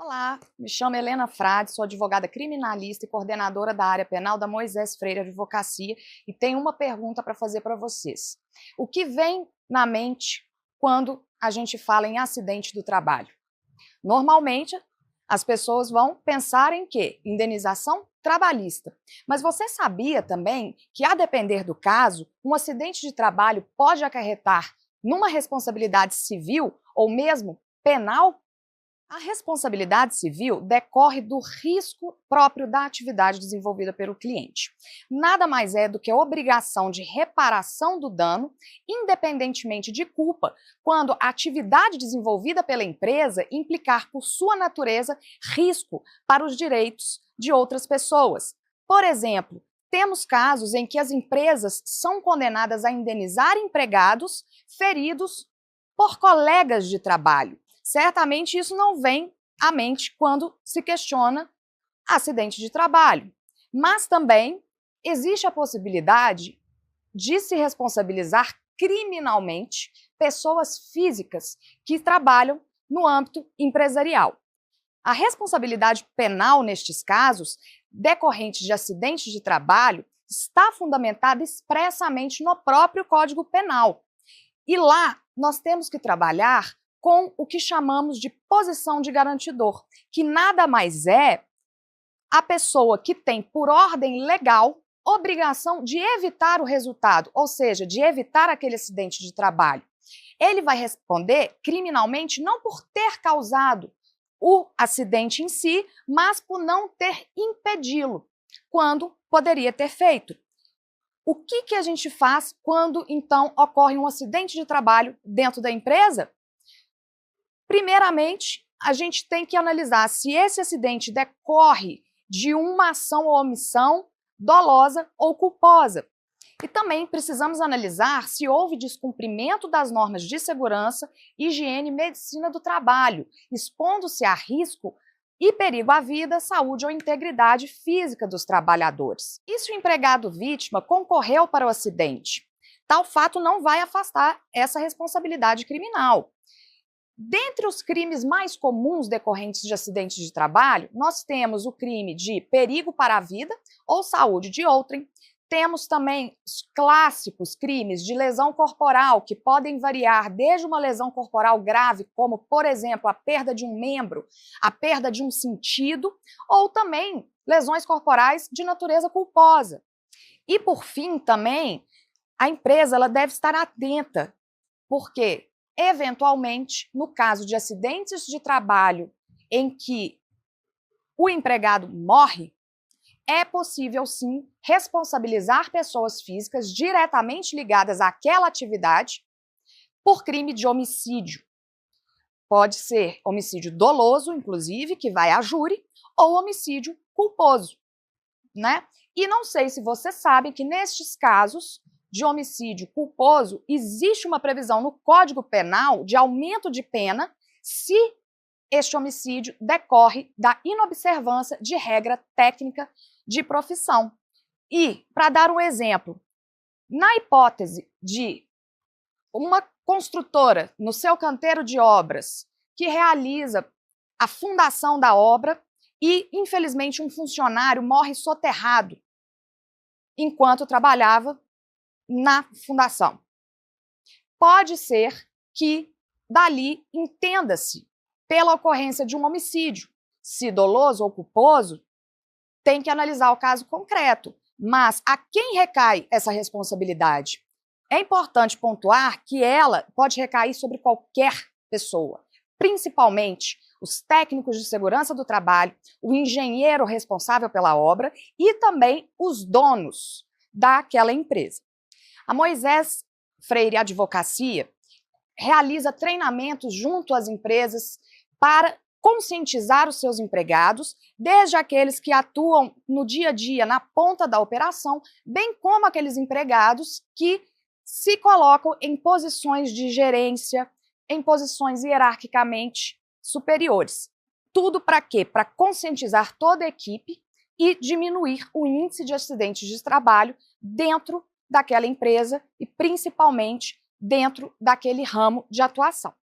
Olá, me chamo Helena Frade, sou advogada criminalista e coordenadora da área penal da Moisés Freire Advocacia e tenho uma pergunta para fazer para vocês. O que vem na mente quando a gente fala em acidente do trabalho? Normalmente, as pessoas vão pensar em quê? Indenização trabalhista. Mas você sabia também que, a depender do caso, um acidente de trabalho pode acarretar numa responsabilidade civil ou mesmo penal? A responsabilidade civil decorre do risco próprio da atividade desenvolvida pelo cliente. Nada mais é do que a obrigação de reparação do dano, independentemente de culpa, quando a atividade desenvolvida pela empresa implicar, por sua natureza, risco para os direitos de outras pessoas. Por exemplo, temos casos em que as empresas são condenadas a indenizar empregados feridos por colegas de trabalho. Certamente isso não vem à mente quando se questiona acidente de trabalho. Mas também existe a possibilidade de se responsabilizar criminalmente pessoas físicas que trabalham no âmbito empresarial. A responsabilidade penal nestes casos, decorrentes de acidentes de trabalho, está fundamentada expressamente no próprio Código Penal. E lá nós temos que trabalhar com o que chamamos de posição de garantidor, que nada mais é a pessoa que tem, por ordem legal, obrigação de evitar o resultado, ou seja, de evitar aquele acidente de trabalho. Ele vai responder criminalmente não por ter causado o acidente em si, mas por não ter impedi-lo, quando poderia ter feito. O que a gente faz quando, então, ocorre um acidente de trabalho dentro da empresa? Primeiramente, a gente tem que analisar se esse acidente decorre de uma ação ou omissão dolosa ou culposa. E também precisamos analisar se houve descumprimento das normas de segurança, higiene e medicina do trabalho, expondo-se a risco e perigo à vida, saúde ou integridade física dos trabalhadores. E se o empregado vítima concorreu para o acidente? Tal fato não vai afastar essa responsabilidade criminal. Dentre os crimes mais comuns decorrentes de acidentes de trabalho, nós temos o crime de perigo para a vida ou saúde de outrem. Temos também os clássicos crimes de lesão corporal, que podem variar desde uma lesão corporal grave, como, por exemplo, a perda de um membro, a perda de um sentido, ou também lesões corporais de natureza culposa. E, por fim, também, a empresa ela deve estar atenta, porque eventualmente, no caso de acidentes de trabalho em que o empregado morre, é possível sim responsabilizar pessoas físicas diretamente ligadas àquela atividade por crime de homicídio. Pode ser homicídio doloso, inclusive, que vai a júri, ou homicídio culposo, né? E não sei se vocês sabem que nestes casos de homicídio culposo, existe uma previsão no Código Penal de aumento de pena se este homicídio decorre da inobservância de regra técnica de profissão. E, para dar um exemplo, na hipótese de uma construtora no seu canteiro de obras que realiza a fundação da obra e, infelizmente, um funcionário morre soterrado enquanto trabalhava na fundação. Pode ser que dali entenda-se pela ocorrência de um homicídio. Se doloso ou culposo, tem que analisar o caso concreto. Mas a quem recai essa responsabilidade? É importante pontuar que ela pode recair sobre qualquer pessoa, principalmente os técnicos de segurança do trabalho, o engenheiro responsável pela obra e também os donos daquela empresa. A Moisés Freire Advocacia realiza treinamentos junto às empresas para conscientizar os seus empregados, desde aqueles que atuam no dia a dia, na ponta da operação, bem como aqueles empregados que se colocam em posições de gerência, em posições hierarquicamente superiores. Tudo para quê? Para conscientizar toda a equipe e diminuir o índice de acidentes de trabalho dentro daquela empresa e principalmente dentro daquele ramo de atuação.